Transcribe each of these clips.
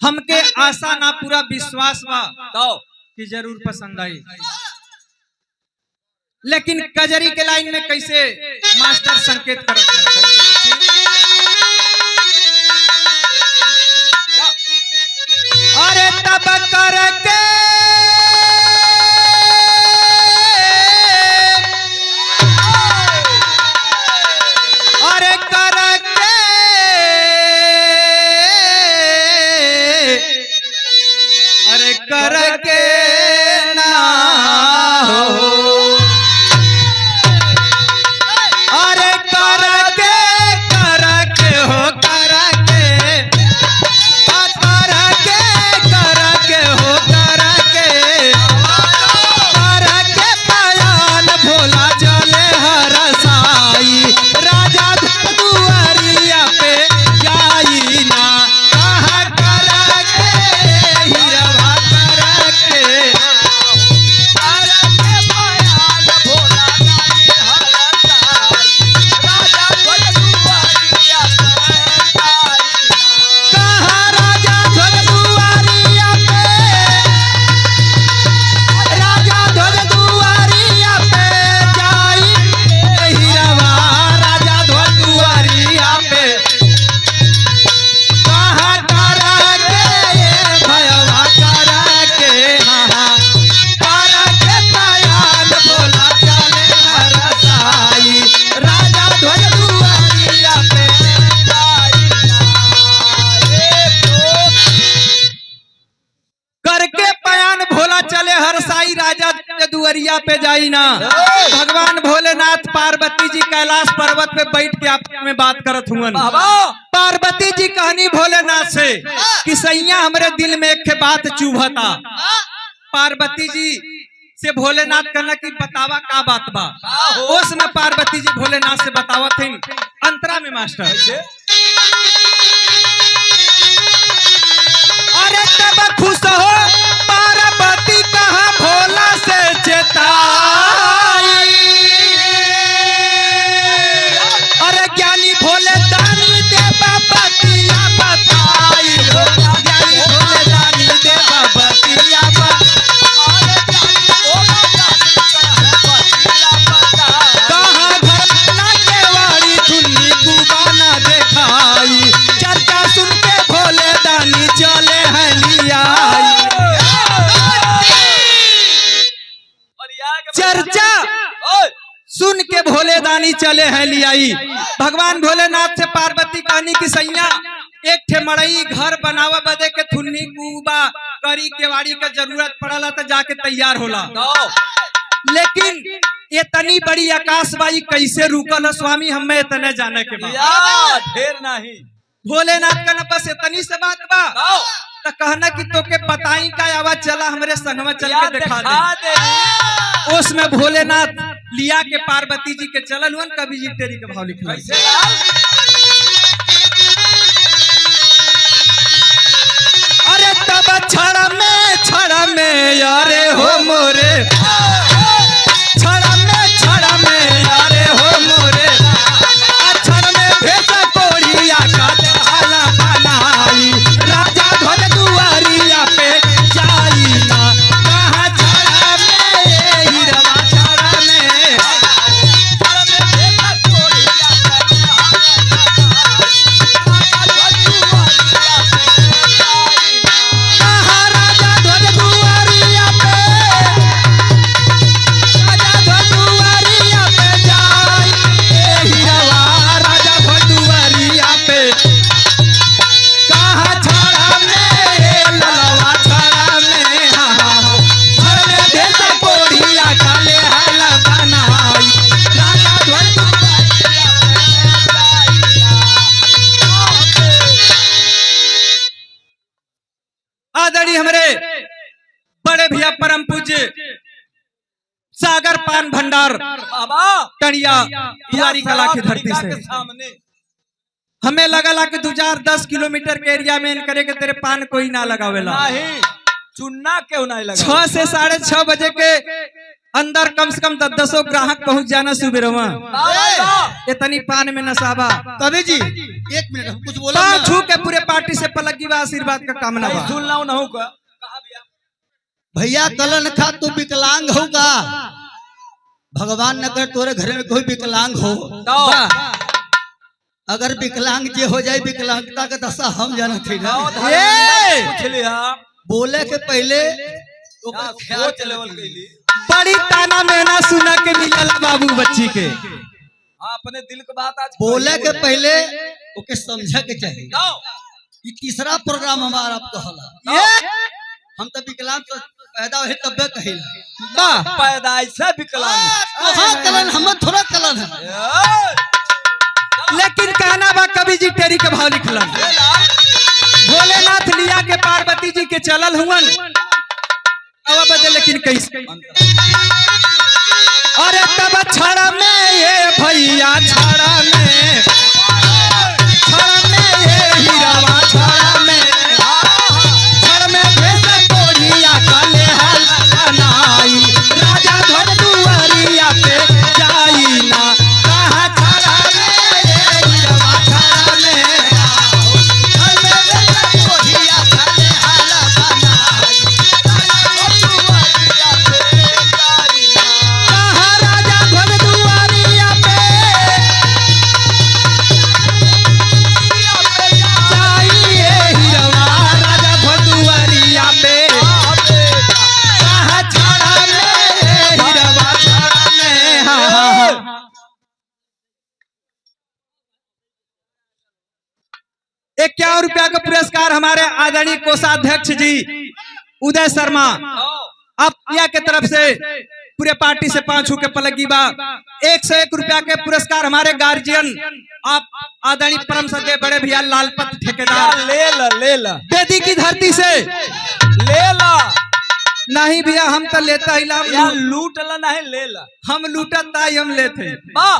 हमके आशा ना पूरा विश्वास बा तो कि जरूर पसंद आई। लेकिन कजरी के लाइन में कैसे मास्टर संकेत करते अरे तब करके अरे करके अरे करके ना हो अरे करके हो करके हो करके पयान भोला जले हर साई राजा दुआरिया पे जाई ना कहा करके हिरवा करके पयान भोला जाए हर साई राजा दुआरिया कहा राजा दुआरिया पे जाई हिरवा राजा दुआरिया पे कहा करके भयवा करके करके पयान भोला चले हर साई राजा दुआरिया पे करके पयान भोला चले हर साई राजा दुआरिया पे जाई ना। भगवान भोलेनाथ पार्वती जी कैलाश पर्वत पे बैठ के आपस में बात करत हुवन। पार्वती जी कहनी भोलेनाथ से कि सैया हमरे दिल में एक बात चुभता। पार्वती जी से भोलेनाथ कहना कि बतावा का बात बा। उस में पार्वती जी भोलेनाथ से बतावत हैं अंतरा में मास्टर अरे तब खुश हो पार्वती कहा भोला से चेताई अरे ज्ञानी भोले दानी देवा बतिया बताई हो ज्ञानी भोले दानी देवा बतिया कहा घरना केवाड़ी चुन्नी कुबाना देखाई चर्चा सुन के भोले दानी चले हैं लियाई चर्चा सुन के भोले दानी चले हैं लियाई। भगवान भोलेनाथ से पार्वती कहनी की सैया एक ठे मड़ई घर बनावा बदे के थुन्नी कुबा करी केवाड़ी का जरूरत पड़ला तो जाके तैयार होला। लेकिन ये तनी बड़ी आकाशबाई कैसे रुकल है स्वामी हमें इतने जाने के बाद ढेर नहीं भोलेनाथ का न बस इतनी से बात बा तो कहना कि तो के बताई का आवाज चला हमरे संग में चल के दिखा दे। उसमें भोलेनाथ लिया के पार्वती जी के चलल हुन कवि जी तेरी के भाव लिखल अरे तब छड़ में यारे हो मोरे छड़ में यारे हो मोरे छड़ में भेसा कोड़िया का हाला बनाई राजा ध्वज दुआरिया पे जाई ना कहा छड़ में हिरवा छड़ में कहा राजा ध्वज दुआरिया पे जाई हिरवा राजा ध्वज दुआरिया पे कहा छड़ा में ललवा छड़ा में छड़ में भेसा कोड़िया काले हाला बनाई राजा ध्वज आदरणीय हमरे बड़े भैया परम पूज्य सागर पान भंडार कड़िया दुआरी कला की धरती से हमें लगा कि 2010 किलोमीटर के एरिया में इन करे के तेरे पान कोई ना लगावेला नहीं चुनना क्यों नहीं लगा 6 से 6:30 बजे के अंदर कम से कम 10 ग्राहक पहुंच जाना सुबेरवा इतनी पान में नसाबा। कवि जी एक मिनट हम कुछ बोला पाँव छू के पूरे पार्टी से पलक बा आशीर्वाद का कामना बा। सुन लाऊं ना का कहा भैया भैया कलन खा तू विकलांग होगा, भगवान न कर तोरे घर में कोई विकलांग हो। अगर विकलांग जे हो जाए विकलांगता का दशा हम जानत थे ना। पूछ लिया बोले के पहले सोच लेवल कैली बड़ी ताना मेना सुना के मिलल बाबू बच्ची के। हाँ अपने दिल की बात आज बोले के पहले ओके समझे के चाहिए। ये तीसरा प्रोग्राम हमारा आपको होला। हम तो विकलांग पैदा हुए तब कहिला पैदाइश से विकलांग हाँ कलन हम थोड़ा कलन है। लेकिन कहना बा कवि जी टेरी के भाव लिखलन। भोलेनाथ लिया के पार्वती जी के चलल हुवन अब बदले लेकिन कैसे अरे तब छड़ा में ये भैया छड़ा में ये हीरावा छड़ा में भेस कोढ़िया काले हाल बनाई राजा धर दुआरिया पे जाई ना कहा छड़ा में ये हीरावा छड़ा में कोढ़िया काले हाल बनाई कहा राजा धर दुआरिया पे जाई ये हीरावा राजा धर दुआरिया पे कहा छड़ा में ये हीरावा छड़ा में हाँ। ₹51 का पुरस्कार हमारे आदरणीय कोषाध्यक्ष जी उदय शर्मा आप या के तरफ से पूरे पार्टी से 5 छू के पलगी बा। ₹101 के पुरस्कार हमारे गार्जियन आप आदरणीय परम सदे बड़े भैया लालपत ठेकेदार ले ला बेदी की धरती से ले ला नहीं भैया हम तो लेता ही ला या लूट ला नहीं ले ला हम लूटत ताई हम लेते वाह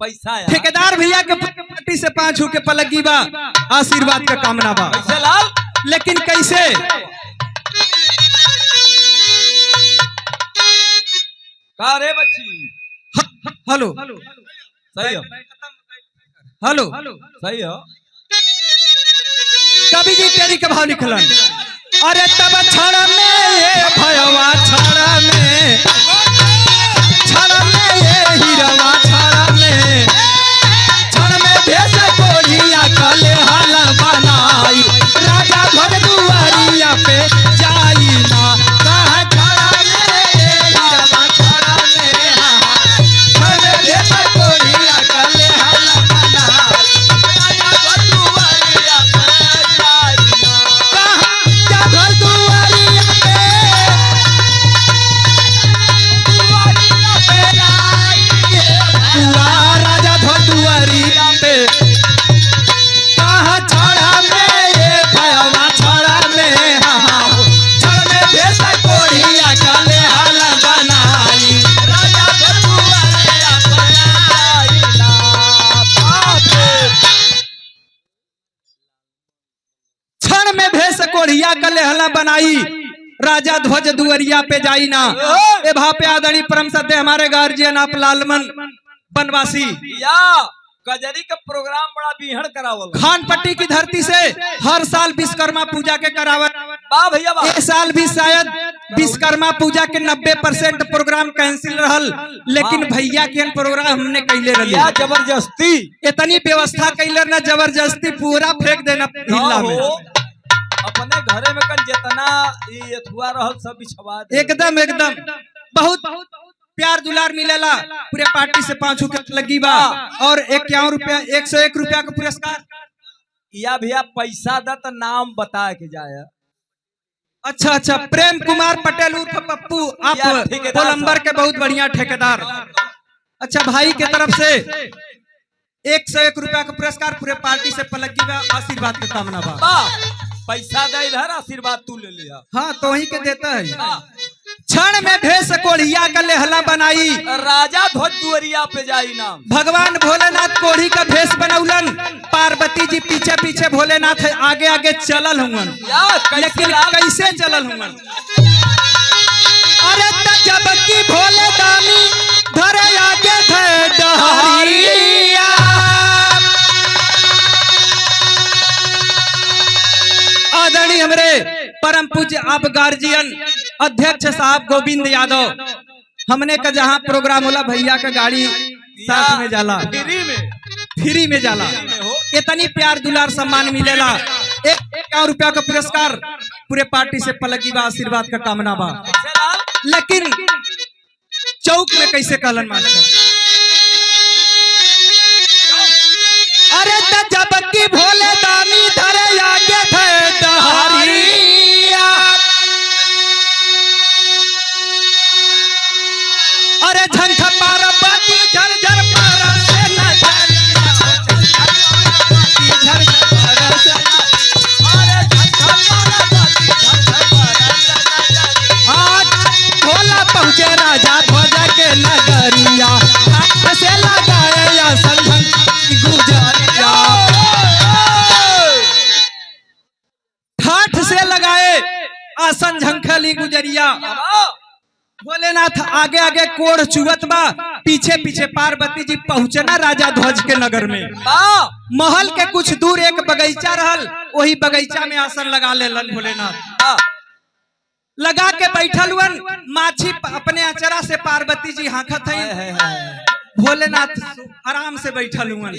पैसा है ठेकेदार भैया के पार्टी से 5 छू के पलगी बा आशीर्वाद का कामना बा। पैसा लाल लेकिन कैसे का रे बच्ची हेलो सही हो हेलो सही हो कवि जी तेरी के भाव लिखलन। अरे तब छड़ में ये भयवा छड़ में ये हीरावा छड़ में भेस कोढ़िया काले हाल बनाई राजा धर दुआरिया पे जाई ना कहा छड़ा में ये हीरावा छड़ में भेस कोढ़िया काले हाल बनाई राजा धर दुआरिया पे कहा छड़ा में ये भयवा छड़ा में छड़ में भेस कोढ़िया काले हाल बनाई राजा धर दुआरिया छड़ में भेस कोढ़िया काले हाल बनाई राजा ध्वज दुआरिया पे जाई ना। ए भा पे आदरणीय परम सत्य हमारे गार्जियन आप लालमन बनवासी या कजरी का प्रोग्राम बड़ा बिहड़ करावल खानपट्टी की धरती से हर साल विश्वकर्मा पूजा के करावल वाह भैया वाह इस साल भी शायद विश्वकर्मा पूजा के 90% प्रोग्राम कैंसिल रहल लेकिन भैया के प्रोग्राम हमने कैले या रही जबरदस्ती इतनी व्यवस्था कैले ना जबरदस्ती पूरा फेंक देना हिला में अपने घरे में कल जितना ये अथुआ रहल सब बिछवा दे एकदम एकदम बहुत प्यार दुलार मिलेला पूरे पार्टी से 5 छू के लगी बा और ₹101 का पुरस्कार या भैया पैसा दा तो नाम बता के जाए अच्छा अच्छा प्रेम कुमार पटेल उर्फ पप्पू आप या ठेकेदार कोलंबर के बहुत बढ़िया ठेकेदार। अच्छा भाई के तरफ से ₹101 का पुरस्कार पूरे पार्टी से पलगी बा आशीर्वाद के कामना बा। वाह पैसा दे इधर आशीर्वाद तू ले लिया हाँ तो वही के देता है। क्षण में भेस कोढ़िया का लेहला बनाई राजा ध्वज दुआरिया पे जाई नाम भगवान भोलेनाथ कोढ़ी का भेष बनौलन पार्वती जी पीछे पीछे भोलेनाथ आगे आगे चलल हुवन लेकिन कैसे चलल हुवन अरे जब की भोले दानी धरे आगे डहरी हमारे परम पूज्य आप गार्जियन अध्यक्ष साहब गोविंद यादव, हमने का जहाँ प्रोग्राम होला भैया का गाड़ी साथ में जाला, फ्री में जाला, इतनी प्यार दुलार सम्मान मिलेला। 1 रुपया का पुरस्कार पूरे पार्टी से पलकी बा, आशीर्वाद का कामना बा। लेकिन चौक में कैसे कहलन मास्टर, अरे जब की भोले दानी धरे आगे थे डहरिया, अरे झंझ पार्वती झरझर पारा से नजरिया, झरझर पारा से, अरे झंझ पार्वती झरझर पारा से नजरिया, आज भोला पहुंचे राजा ध्वज के नगरिया, हाथ से लगाए या संझन गुजरिया, ठाठ से लगाए आसन झंखली गुजरिया। भोलेनाथ आगे आगे कोढ़ चुवत बा, पीछे पीछे पार्वती जी पहुंचना राजा ध्वज के नगर में। महल के कुछ दूर एक बगीचा रहल, वही बगीचा में आसन लगा लेलन भोलेनाथ, लगा के बैठल हुअन, माछी अपने अचरा से पार्वती जी हाँखत है, भोलेनाथ आराम से बैठल हुआ।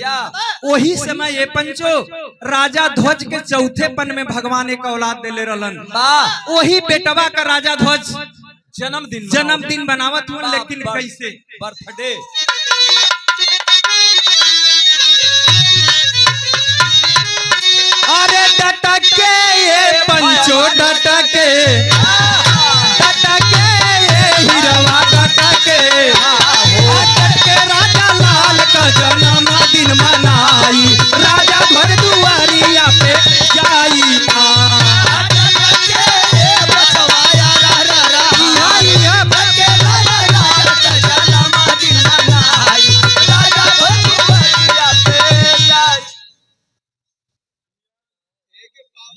वही समय ये पंचो राजा ध्वज के चौथे पन में भगवान एक औलाद देले रहलन, वही बेटवा का राजा ध्वज जन्मदिन बनावत हुआ। लेकिन कैसे बर्थडे, अरे डटके ये पंचो डटके हिरवा डटके राजा लाल का जन्मदिन मनाई, राजा भर दुआरिया पे जाई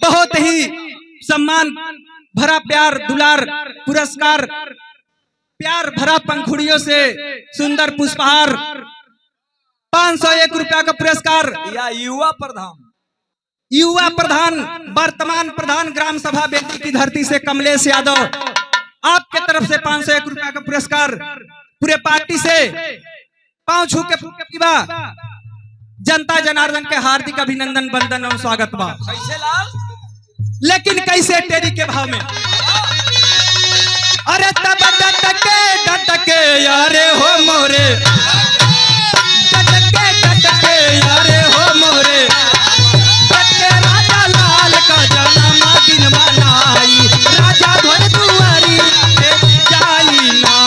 बहुत ही सम्मान भरा प्यार दुलार पुरस्कार, प्यार भरा पंखुड़ियों से सुंदर पुष्पहार, 501 रुपया का पुरस्कार। या युवा प्रधान वर्तमान प्रधान ग्राम सभा बेटी की धरती से कमलेश यादव, आपके तरफ से 501 रुपया का पुरस्कार। पूरे पार्टी से पांव छू के बा, जनता जनार्दन के हार्दिक अभिनंदन वंदन और स्वागत बा। कैसे लाल, लेकिन कैसे टेरी के भाव में, अरे तब डटके यारे हो मोरे, डटके यारे हो मोरे, डटके राजा लाल का जन्मदिन मनाई, राजा ध्वज दुआरी पे जाई ना,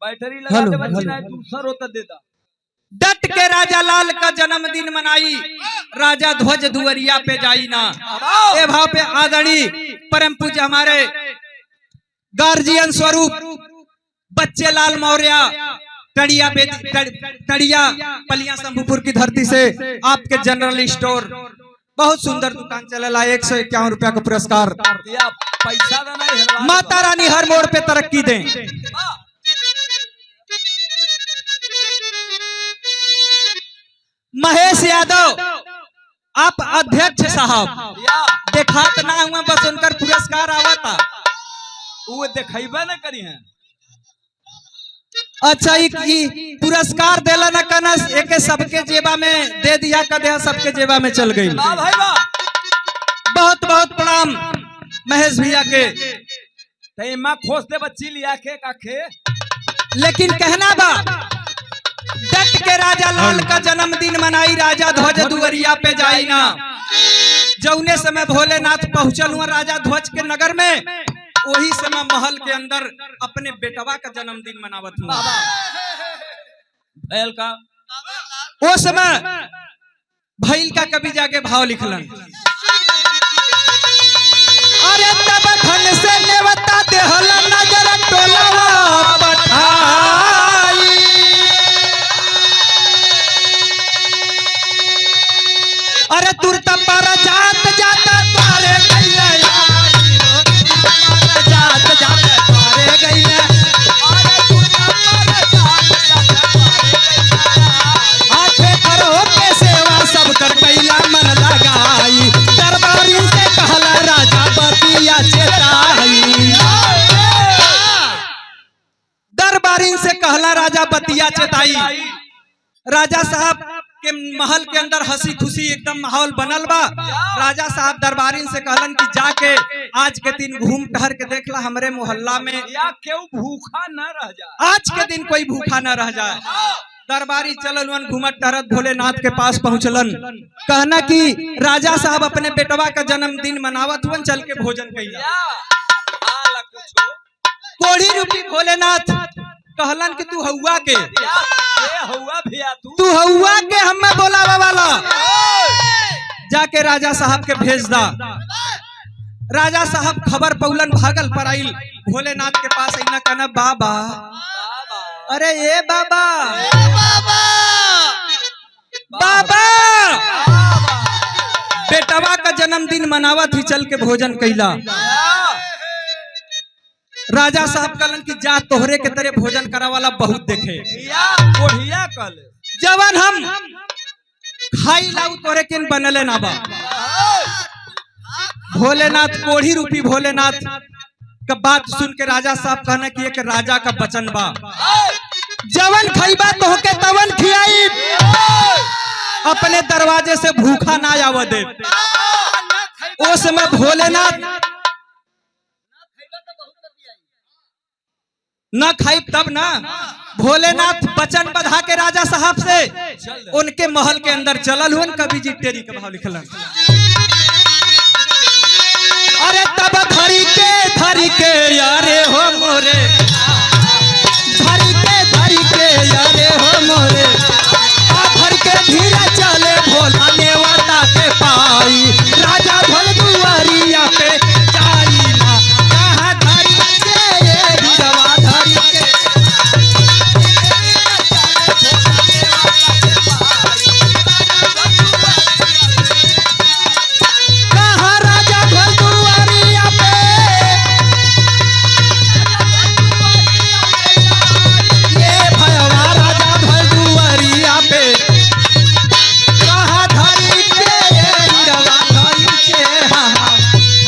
बैटरी लगा दे बच्ची ना, दूसरा रोता देता। डट के राजा लाल का जन्मदिन मनाई, राजा ध्वज दुआरिया पे जाई ना। ए भाव पे आदरणीय परम पूज्य हमारे गार्जियन स्वरूप बच्चे लाल मौर्य टड़िया पलिया शंभुपुर की धरती से आपके जनरल स्टोर बहुत सुंदर दुकान चलेला, 151 रुपया का पुरस्कार। पैसा नहीं, माता रानी हर मोड़ पे तरक्की दें। महेश यादव आप अध्यक्ष साहब, देखात ना हुआ बस उनकर पुरस्कार आवा था, वो देखेबे न करी है। अच्छा पुरस्कार देला न कनस एक सबके जेबा में दे दिया, कदे सबके जेबा में चल गई। बहुत बहुत प्रणाम महेश भैया के। माँ खोस दे बच्ची लिया के काखे, लेकिन कहना बा डट के राजा लाल का जन्मदिन मनाई, राजा ध्वज दुआरिया पे जाई ना। जौने समय भोलेनाथ पहुंचल हुआ राजा ध्वज के नगर में, वही समय महल के अंदर अपने बेटवा का जन्मदिन मनावत हूँ। भैल का वो समय भैल का कवि जाके भाव लिखलन। अरे तब धन से नेवता देहल नजर टोलवा पठाई। अरे तुरता पर जात जात तारे गइले जात जात तारे गइले। आखे करो के सेवा सब कर कैला मन लगाई। दरबारी से कहला राजा बतिया चेताई। दरबारी से कहला राजा बतिया चेताई। राजा साहब के महल के अंदर हंसी खुशी एकदम माहौल बनल बा। राजा साहब दरबारी से कहलन कि जाके आज के दिन घूम टहर के देखला हमरे मोहल्ला में या क्यों भूखा न रह जाए। आज के दिन कोई भूखा न रह जाए। दरबारी चलल घूमत टहरत भोलेनाथ के पास पहुंचलन। कहना कि राजा साहब अपने बेटवा का जन्मदिन मनावत हुआ, चल के भोजन कैला। कोढ़ी रूपी भोलेनाथ कहलन कि तू हौवा के हुआ भी तू हौवा के हमें बोलावा वाला जाके राजा साहब के भेज दा। राजा साहब खबर पौलन भागल पर आइल भोलेनाथ के पास आइना कहना बाबा अरे ये बाबा बाबा बेटवा का जन्मदिन मनावत ही चल के भोजन कैला। राजा साहब कहलन कि जा तोहरे के तरह भोजन करा वाला बहुत देखे। जवन हम खाई लाऊ तोहरे के बनले ना बा। भोलेनाथ कोढ़ी रूपी भोलेनाथ का बात सुन के राजा साहब कहना कि एक राजा का वचन बा, जवन खइबा तोहके तवन खियाई, अपने दरवाजे से भूखा ना आव दे। उस समय भोलेनाथ न खाई तब ना भोलेनाथ वचन बधा के राजा साहब से उनके महल के अंदर चलल हुन। कवि जी टेरी के भाव लिखलन। अरे तब धरी के यारे हो मोरे धरी के यारे हो मोरे धर के धीरे चले भोला नेवता के पाई। राजा भोल दुआरिया पे जाई ना कहाँ धरी के ये हिरवा धरी के कहाँ राजा भोल दुआरिया पे ये भयवा राजा भोल दुआरिया पे कहाँ धरी के ये हिरवा धरी के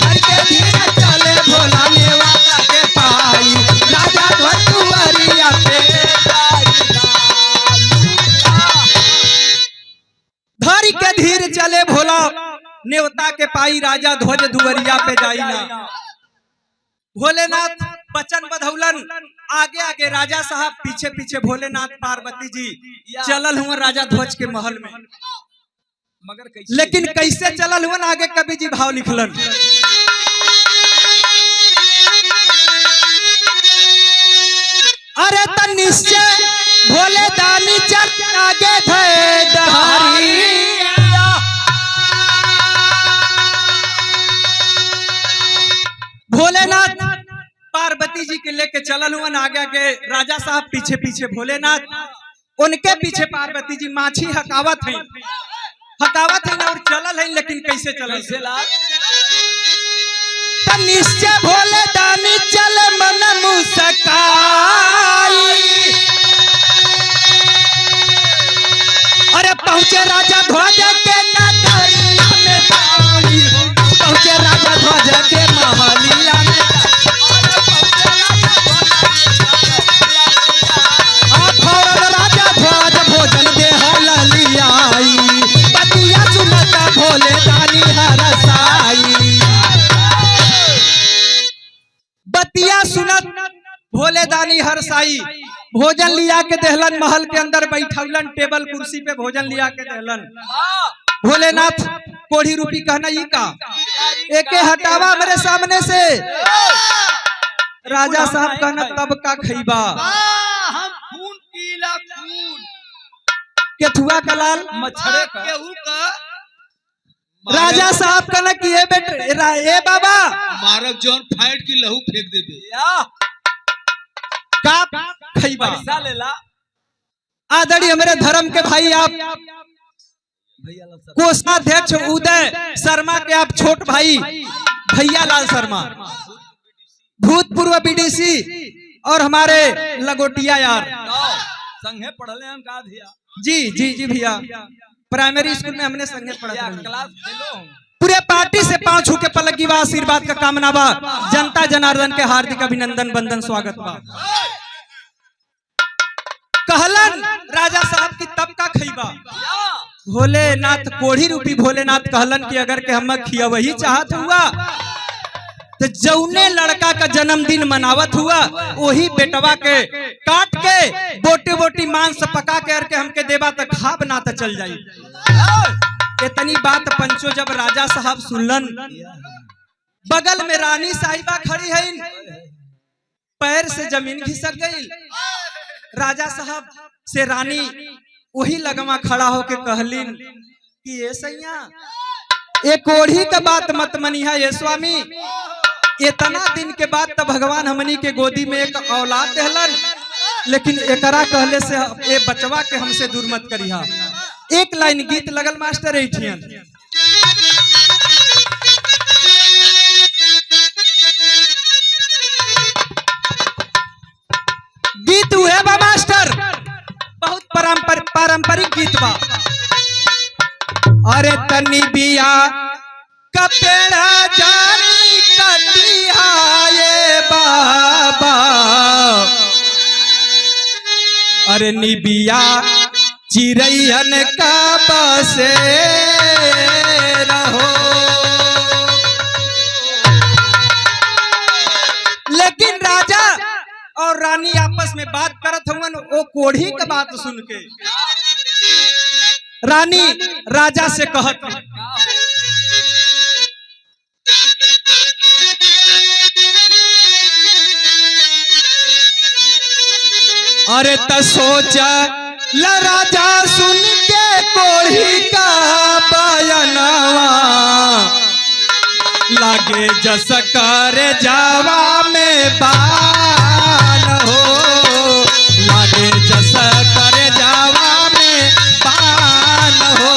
धर के धीरे चले भोला नेवता के पाई। राजा भोल दुआरिया पे धरी के धीरे चले भोला नेवता के पाई। राजा ध्वज दुआरिया पे जाइना। भोलेनाथ वचन बधौलन। आगे आगे राजा साहब पीछे पीछे भोलेनाथ पार्वती जी चलल हुआ राजा ध्वज के महल में। मगर कैसे लेकिन कैसे चलल हुआ आगे कवि जी भाव लिखलन। अरे त निश्चय भोले दानी चल आगे धय डहारी। भोलेनाथ पार्वती जी के लेके चलल हुआ आगे आगे राजा साहब पीछे पीछे भोलेनाथ, उनके पीछे पार्वती जी माछी हकावत है और चलल है। लेकिन कैसे चलल कैसे ला निश्चय भोले दानी चल मन मुस्काई। अरे पहुंचे राजा ध्वज के नगरिया में जाई। पहुंचे राजा ध्वज के महलिया में राजा ध्वज भोजन देहल लियाई। बतिया सुनता भोले दानी हरसाई। बतिया सुनत भोले दानी हरसाई। भोजन लिया के देहलन, महल के अंदर बैठौलन, टेबल कुर्सी पे भोजन लिया के देहलन। भोलेनाथ कोढ़ी रूपी कहना ई का एके हटावा मेरे सामने से। राजा साहब कहना तब का खैबा हम खून पीला खून केथुआ कलाल मच्छरे का केहू का राजा साहब कहना कि ए बेटे ए बाबा मारब जौन फाइट की लहू फेंक देबे या का खैबा पैसा लेला आदरणीय हमारे धर्म के भाई आप भैया लोग सब कोषाध्यक्ष उदय शर्मा के आप छोट भाई भैया लाल शर्मा भूतपूर्व बीडीसी और हमारे लगोटिया यार आओ, संगे पढ़ले हम का धिया जी जी जी भैया प्राइमरी स्कूल में हमने संगे पढ़ा या था। क्लास फेलो पूरे पार्टी से पांव छू के पलक की बा आशीर्वाद का कामना बा जनता जनार्दन के हार्दिक अभिनंदन बंदन स्वागत बा कहलन राजा साहब की तब का खैबा या भोलेनाथ कोढ़ी रूपी भोलेनाथ कहलन कि अगर के हम खिया वही चाहत हुआ तो जौने लड़का का जन्मदिन मनावत हुआ वही बेटवा के काट के बोटी बोटी मांस पका के हमके देवा तो खा बना तो चल जाई। इतनी बात पंचो जब राजा साहब सुनलन बगल में रानी साहिबा खड़ी है पैर से जमीन घिसक गई। राजा साहब से रानी वही लगवा खड़ा होके कहलिन कि ये सैया ये कोढ़ी का बात मत मनिहा ये स्वामी इतना दिन के बाद तो भगवान हमनी के गोदी में एक औलाद देहलन लेकिन एकरा कहले से ये बचवा के हमसे दूर मत करिहा। एक लाइन गीत लगल मास्टर एठियन गीत हुए बा मास्टर बहुत पारंपरिक गीत बा। अरे तनी बिया कपेड़ा जानी कटिया ये बाबा अरे निबिया चिरैयन का बसे रहो। लेकिन राजा और रानी आपस में बात करत हुवन वो कोढ़ी का बात सुन के रानी राजा से कहत अरे त सोचा ल राजा सुन के कोढ़ी का बयानवा लागे जस कर जावा में बान हो लागे जस कर जावा में बान हो।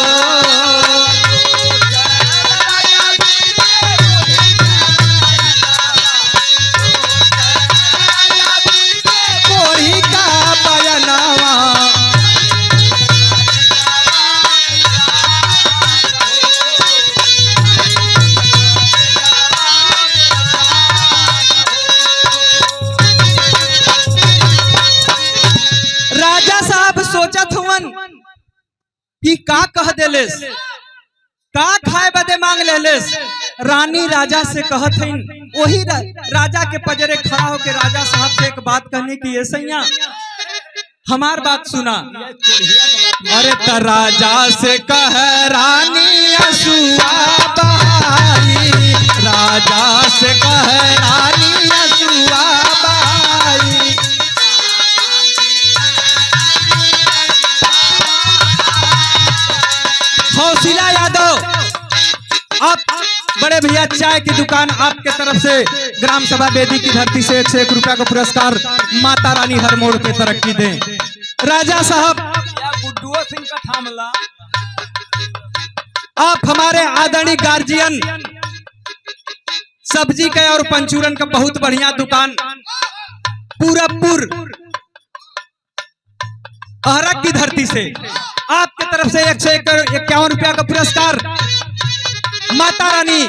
कोढ़ी का बयानवा राजा साहब सोचत हुवन कि का कह देलेस का खाए बदे मांग लेलेस। रानी राजा से कहत हईन वही राजा के पजरे खड़ा होके राजा साहब से एक बात कहने की ये सैया हमार बात सुना। अरे त राजा से कह रानी असुआ बहाई राजा से कह रानी असुआ बहाई। हौसिला यादव आप बड़े भैया चाय की दुकान आपके तरफ से ग्राम सभा बेदी की धरती से 101 रुपया का पुरस्कार माता रानी हर मोड़ पे तरक्की दें। राजा साहब या गुड्डुओ सिंह का थामला आप हमारे आदरणीय गार्जियन सब्जी का और पंचूरन का बहुत बढ़िया दुकान पूरबपुर अहरक की धरती से आपके तरफ से 151 रुपया का पुरस्कार माता रानी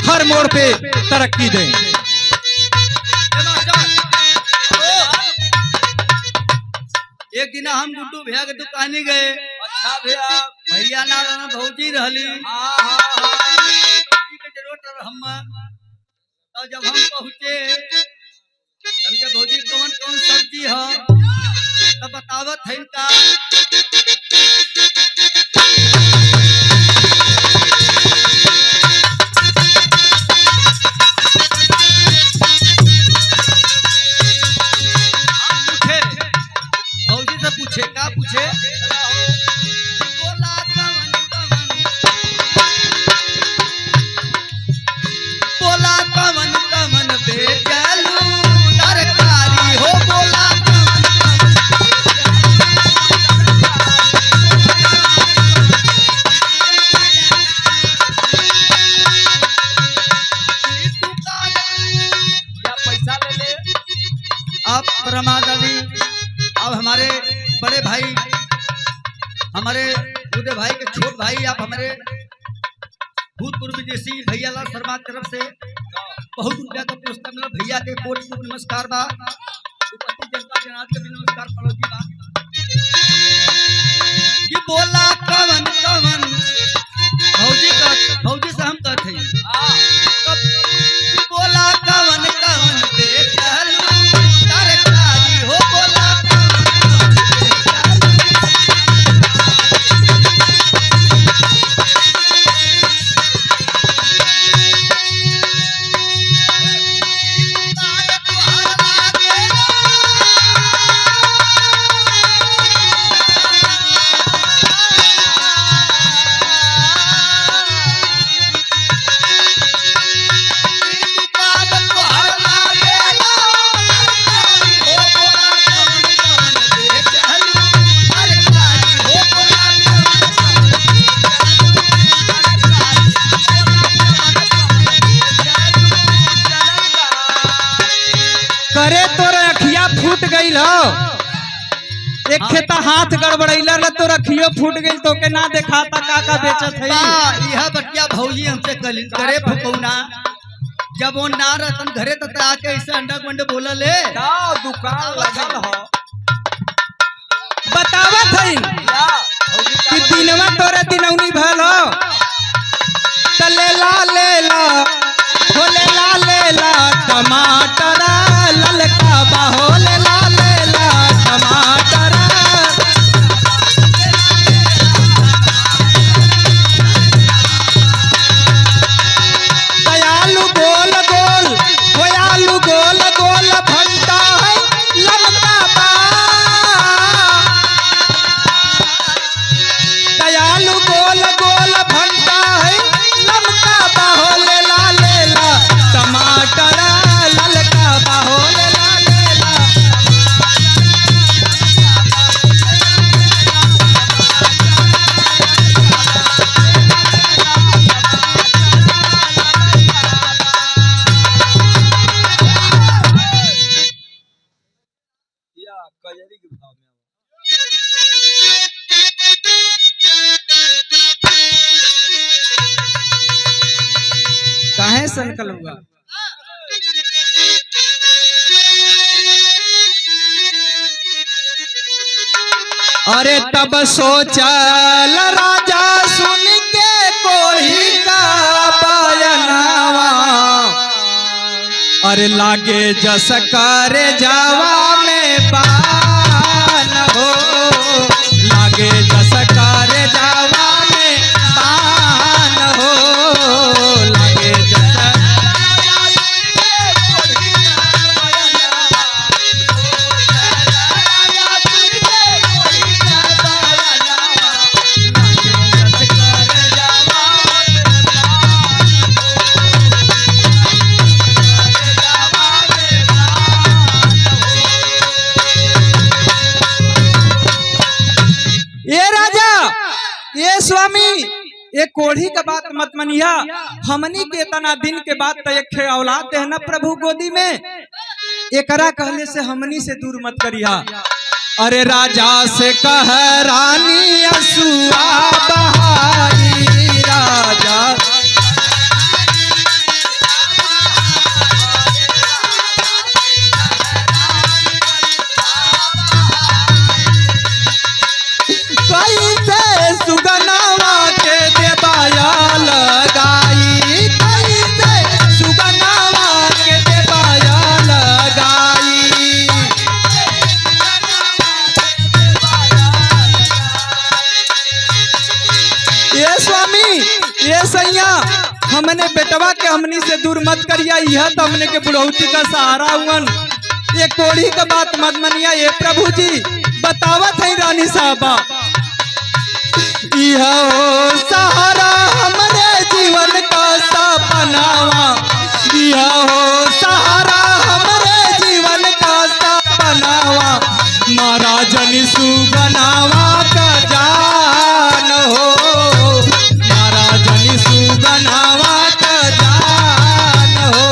हर मोड़ पे तरक्की दें। एक दिन हम गुड्डू भैया के दुकानी गए अच्छा भैया भैया ना रहना भौजी रहली सब्जी के जरूरत रह हम और जब हम पहुँचे हमके भौजी कौन कौन सब्जी है तब बतावत है इनका परमादानी अब हमारे बड़े भाई, हमारे उदय भाई के छोट भाई, आप हमारे भूतपूर्व विदेशी भैया लाल शर्मा की तरफ से बहुत रुपया का पुरस्कार मिला। भैया के कोट नमस्कार बा, उपस्थित जनता जनार्दन के भी नमस्कार पड़ोसी बा। ये बोला कवन कवन भौजी से हम कहते हैं बोला कवन कवन देखल तरकारी हो, बोला करे तोर अखिया फूट गईल हो, एक खेता हाथ गड़बड़ैला ला तो रखियो फूट गई तो के ना देखाता का बेचत है। यह बटिया भौजी हमसे करे फुकौना, जब वो ना रहतन घरे तक आके ऐसे अंडा मंड बोला ले दुकान लगल हो। बतावत है कि दिनवा तोरे दिनौनी भल हो, त लेला हो लेला टमाटर ललका बाहो, लेला टमाटर दयालु गोल गोल हो, आलू गोल गोल भंटा है ललका बा, दयालु गोल गोल भंटा है ललका बाहो, लेला टमाटर ललका बाहो, लेला कजरी के भाव में काहे संकल हुआ। अरे तब सोचल राजा सुन के कोई का बयनावा, अरे लागे जस करे जावा में बान हो, लागे जस करे जावा में बान हो, लागे जस स्वामी एक कोढ़ी का बात मत मनिया, हमनी के इतना दिन के बाद तो एक औलाद है ना प्रभु गोदी में, एकरा कहले से हमनी से दूर मत करिया। अरे राजा से कह रानी असुआ बहाई, राजा कैसे सुगनावा के देबाया लगाई, कैसे सुगनावा के देबाया लगाई। ये स्वामी ये सैया हमने बेटवा के हमनी से दूर मत करिया, यह तो हमने के बुढ़ौती का सहारा हुअन, ये कोढ़ी का बात मत मनिया। ये प्रभु जी बतावत है रानी साहबा, यह सहारा हमरे जीवन का सपनावा, यह सहारा हमरे जीवन का सपनावा, महाराजनी सुगनावा का जान हो, महाराजनी सुगनावा का जान हो।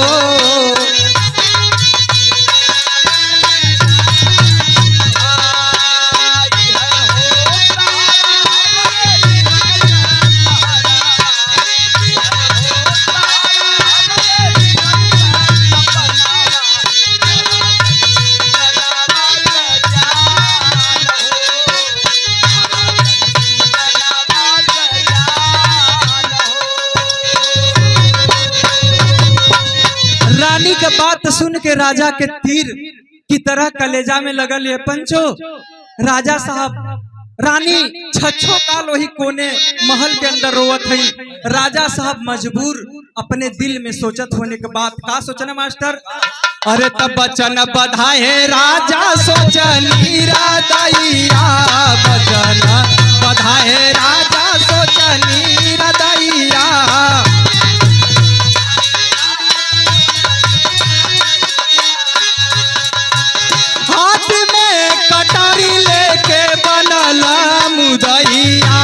सुन के राजा के तीर की तरह कलेजा में लगल है पंचो। राजा साहब रानी छछो काल वही कोने महल के अंदर रोवत है। राजा साहब मजबूर अपने दिल में सोचत होने के बाद का सोचना मास्टर, अरे तब बचन बधाए राजा सोचनी हृदयिया, बचन बधाए राजा सोचनी हृदयिया। हाथ में कटारी लेके बनला मुदैया,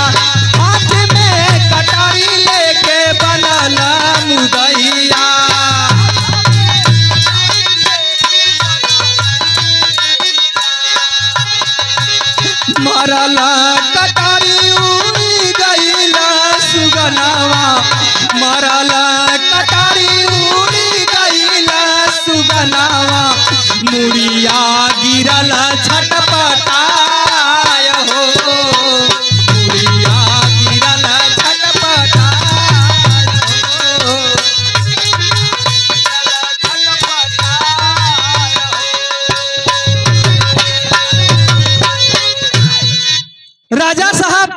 हाथ में कटारी लेके बनला मुदैया। मरला कटारी उड़ी गईला सुगनावा, मरला कटारी उड़ी गईला सुगनावा। मुड़िया गिरल छटपटाय हो, मुड़िया गिरल छटपटाय हो। राजा साहब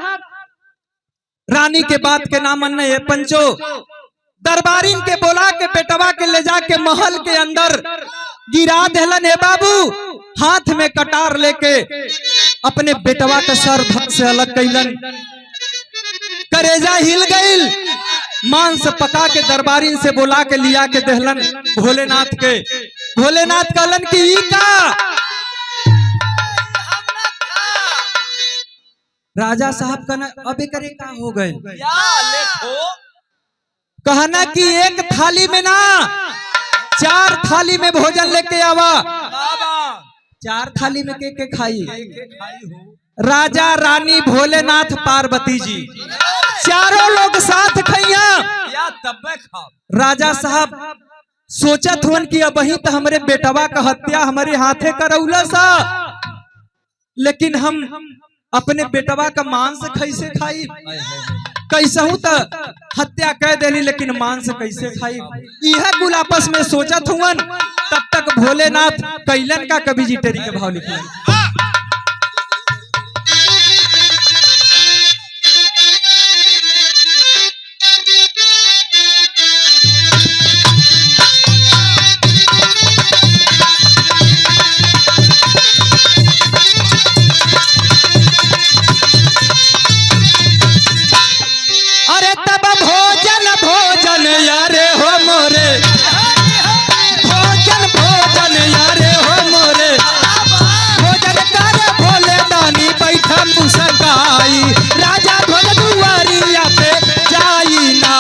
रानी के बात के ना मन है पंचो। दरबारीन के बोला के बेटवा के ले जाके महल के अंदर गिरा देलन है बाबू। हाथ में कटार लेके अपने बेटवा का सर धड़ से अलग कैलन, करेजा हिल गईल। मांस पका के दरबारीन से बोला के लिया के देहलन भोलेनाथ के। भोलेनाथ कहलन कि ई का राजा साहब का अबे करे का हो गए, कहना कि एक थाली में ना 4 थाली में भोजन लेके आवा। 4 थाली में के खाई, राजा रानी भोलेनाथ पार्वती जी चारों लोग साथ खैया। राजा साहब सोचत हुन कि अब ही तो हमारे बेटवा का हत्या हमारे हाथे करौला सा, लेकिन हम अपने बेटवा का मांस कैसे खाई, कैसे हूं तो हत्या कह देली लेकिन मांस कैसे खाई। यह कुल आपस में सोचत हुवन। तब तक भोलेनाथ कैलन का कवि जी टेरी के भाव लिखलन। अरे तब भोजन भोजन यारे हो मोरे, भोजन भोजन यारे हो मोरे। भोजन कर भोले दानी बैठा मुस्काई, राजा ध्वज दुआरिया पे जाई ना।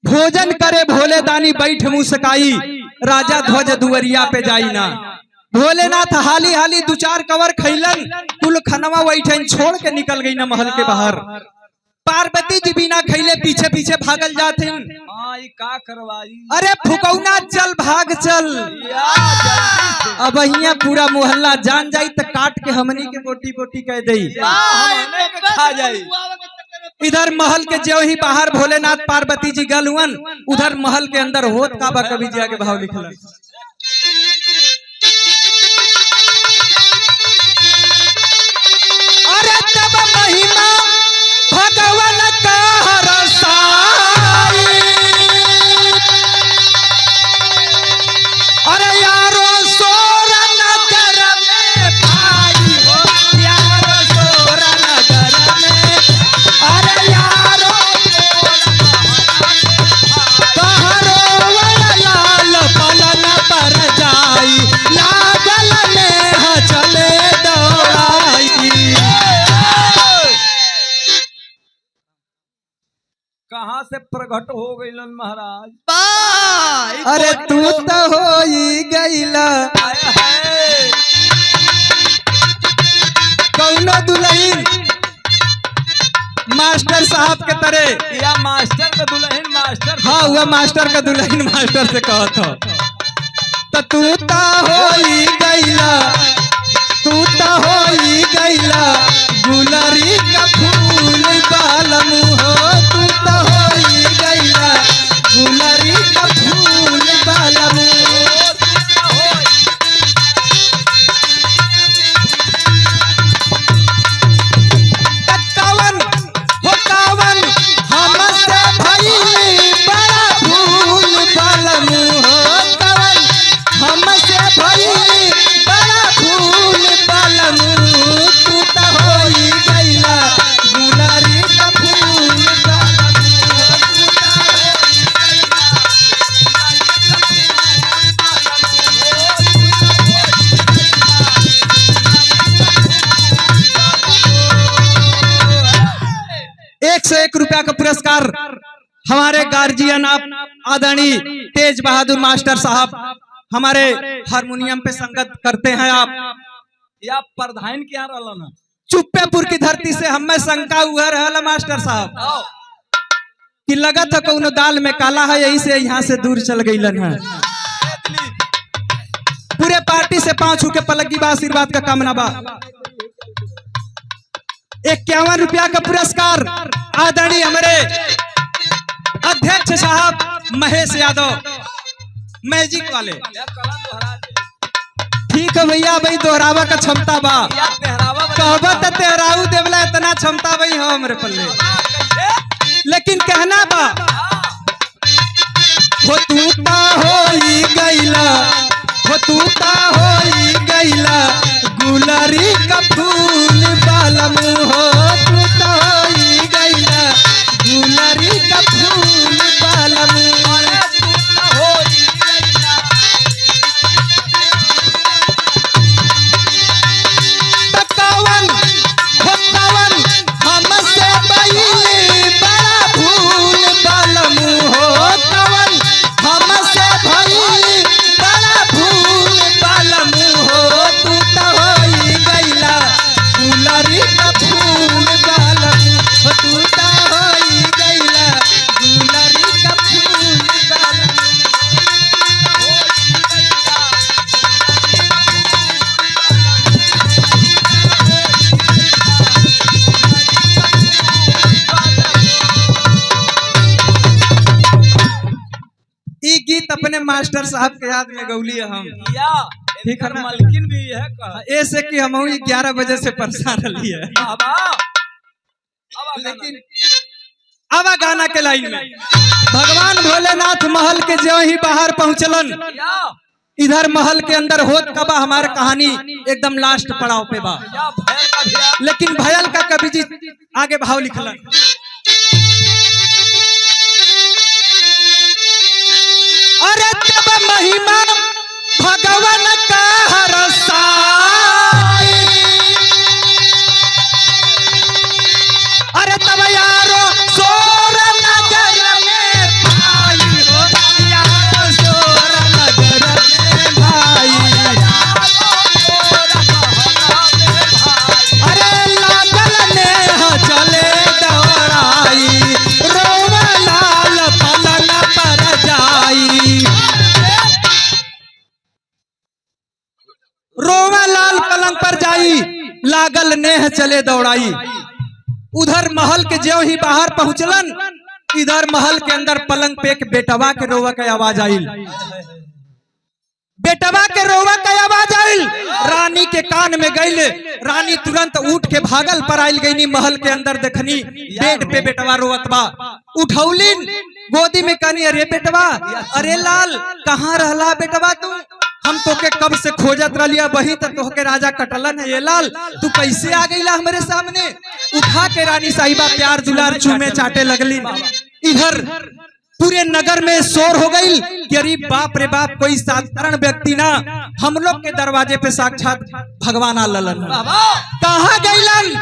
भोजन करे भोले दानी बैठ मुस्काई, राजा ध्वज दुआरिया पे जाई ना। भोलेनाथ हाली हाली 2-4 कवर खैलन, कुल खनवा वैठन छोड़ के निकल गई ना महल के बाहर। पार्वती जी बिना खैले पीछे पीछे भागल जाते। का करवाई, अरे फुकौना चल भाग चल, अब यहाँ पूरा मोहल्ला जान जाई तो काट के हमनी के बोटी बोटी कह दई, खा जाई। इधर महल के जो ही बाहर भोलेनाथ पार्वती जी गलुअन, उधर महल के अंदर होत का बा कवि जी आगे भाव लिखल। अरे तब महिमा भगवान का हरसाई, अरे यारो सोरा नगर में भाई हो, यारो सोरा नगर में, अरे यारो कहरो लाल पलन कहाँ से प्रकट हो गइलन महाराज? अरे तू तो हो ही गईला आए हाय। कौनो दुल्हन मास्टर साहब के तरह। या मास्टर का दुल्हन मास्टर। हाँ हुआ मास्टर का दुल्हन मास्टर से कहत हो। तो तू तो हो ही गईला, तू तो हो ही गईला गुलरी का फूल बालम हो। तू तो हो ही गईला गुलरी का फूल बालम हो। कवन हो कवन हमसे भइली बड़ा फूल बालम हो। कवन हमसे भइली बड़ा फूल बालम। तू तो हो ही गईला गुलरी का फूल बालम हो। तू तो हो ही गईला एक से एक रुपया का पुरस्कार हमारे गार्जियन आप आदरणीय तेज बहादुर मास्टर साहब हमारे हारमोनियम पे संगत करते हैं। आप या प्रधान क्या रहलन? चुप्पेपुर की धरती से हमें शंका हुआ रहला मास्टर साहब आओ। कि लगा था कौनो दाल में काला है, यही से यहाँ से दूर चल गईलन है। पूरे पार्टी से 5 छू के पलक बा आशीर्वाद का कामना बा। 51 रुपया का पुरस्कार आदरणीय हमारे अध्यक्ष साहब महेश यादव मैजिक वाले। या कला दोहरा दे। ठीक है भैया, भाई दोहरावा का क्षमता बा। या पहरावा बना। कहबा तो तेहराऊ देवला इतना क्षमता भाई हो हमरे पल्ले। कैसे? लेकिन कहना बा हो तू ता हो ही गईला, हो तू ता हो ही गईला गुलरी का फूल बालम हो। तू ता हो ही गईला गुलरी का फूल बालम। अरे तू तो हो ही गइला। कवन हो कवन हमसे भइली बड़ा फूल बालम हो। कवन हमसे भइली बड़ा फूल बालम हो। तू तो हो ही गईला गुलरी का फूल बालम हो। तू तो हो ही गईला गुलरी का फूल बालम। ई गीत अपने मास्टर साहब के याद में गौली है हम। या ठीक है ना? मालकिन भी है कहा। ऐसे कि हम 11 बजे से परेशान रही है। बाबा लेकिन अब गाना के लाइन में भगवान भोलेनाथ महल के जो ही बाहर पहुंचलन, या इधर महल के अंदर होत कबा हमारे कहानी एकदम लास्ट पड़ाव पे बा। या भैल का भिया। लेकिन भयल का कवि जी आगे भाव लिखलन। अरे तब महिमा भगवान का हरसाई। अरे तब यारो सोर नगर में भाई हो। यारो सोर नगर में भाई। अरे लागल नेह चले दौड़ाई। रोवा लाल पलंग पर जाई। रोवा लाल पलंग पर जाई, लागल नेह चले दौड़ाई। उधर महल के ज्यों ही बाहर पहुंचलन, इधर महल के अंदर पलंग पे एक बेटवा के रोवा के आवाज आइल। बेटवा के रोवा का आवाज आइल, रानी के कान में गइल। रानी तुरंत उठ के भागल पर आइल गईनी महल के अंदर। देखनी बेड पे बेटवा रोवत बा, उठौलिन गोदी में कहनी अरे बेटवा, अरे लाल कहाँ रहला बेटवा तू? हम तो के कब से खोजत रहिया, वही तो तोहके राजा कटलन है। ये लाल तू कैसे आ गईला हमारे सामने? उठा के रानी साहिबा प्यार दुलार चूमे चाटे लगली। इधर पूरे नगर में शोर हो गई कि अरे बाप रे बाप, कोई साधारण व्यक्ति ना, हम लोग के दरवाजे पे साक्षात भगवान आ ललन। कहाँ गईलन?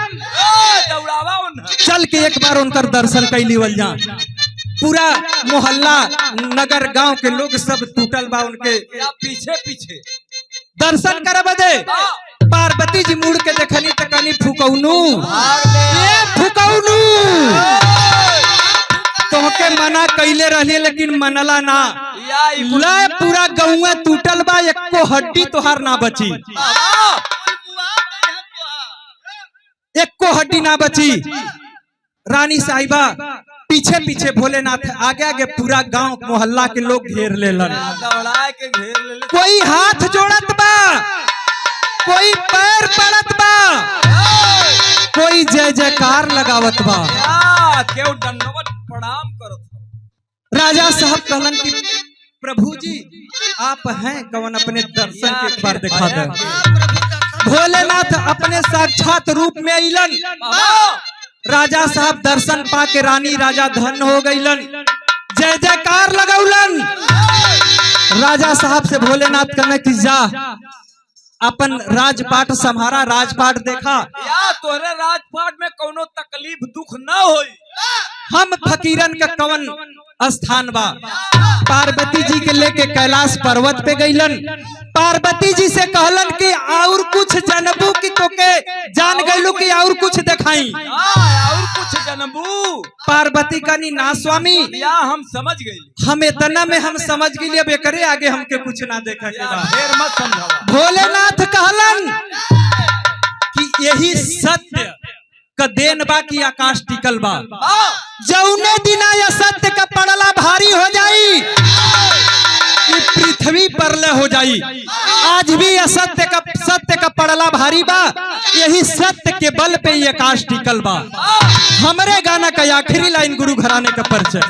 दौड़ावा उन। चल के एक बार उनकर दर्शन कैली वल जा। पूरा मोहल्ला नगर गांव के लोग सब टूटल बा उनके या पीछे पीछे दर्शन करे बदे पार्वती जी मुड़ के देखनी त कनी फुकौनू ये फुकौनू तोहके मना कैले रहली लेकिन मनला ना या ई कुल- ले पूरा गौवा टूटल बा एको हड्डी तोहार ना बची बाबा एको हड्डी ना बची रानी साहिबा पीछे पीछे भोलेनाथ आगे आगे पूरा गांव मोहल्ला के लोग घेर लेलन दौड़ा के घेर ले ले कोई हाथ जोड़त बा कोई पैर पड़त बा कोई जय जयकार लगावत बा या केहू दंडवत प्रणाम करत हो। राजा साहब कहलन कि प्रभु जी आप हैं कौन अपने दर्शन के एक बार दिखा दे भोलेनाथ अपने साक्षात रूप में अइलन बाबा राजा साहब दर्शन पा के रानी राजा धन हो गईलन जय जयकार लगौलन राजा साहब से भोलेनाथ कहने की जा अपन राजपाट संहारा राजपाट देखा या तोरे राजपाट में कोनो तकलीफ दुख न होई हम फकीरन का कवन स्थान बा पार्वती जी के लेके कैलाश पर्वत पे गईलन पार्वती जी से कहलन कि और कुछ जनबू की तोके जान गईलू कि और कुछ दिखाई और कुछ जनबू पार्वती कहनी ना स्वामी या हम समझ गई हम इतना में हम समझ गई अब एकरे आगे हमके कुछ ना देखा के बा फिर मत समझावा भोलेनाथ कहलन कि यही सत्य का देन बा की आकाश टिकल बा जौने दिना यह सत्य का पड़ला भारी हो जाई कि पृथ्वी परले हो जाई आज भी यह सत्य का पड़ला भारी बा यही सत्य के बल पे ये आकाश टिकल बा हमरे गाना का आखिरी लाइन गुरु घराने का परिचय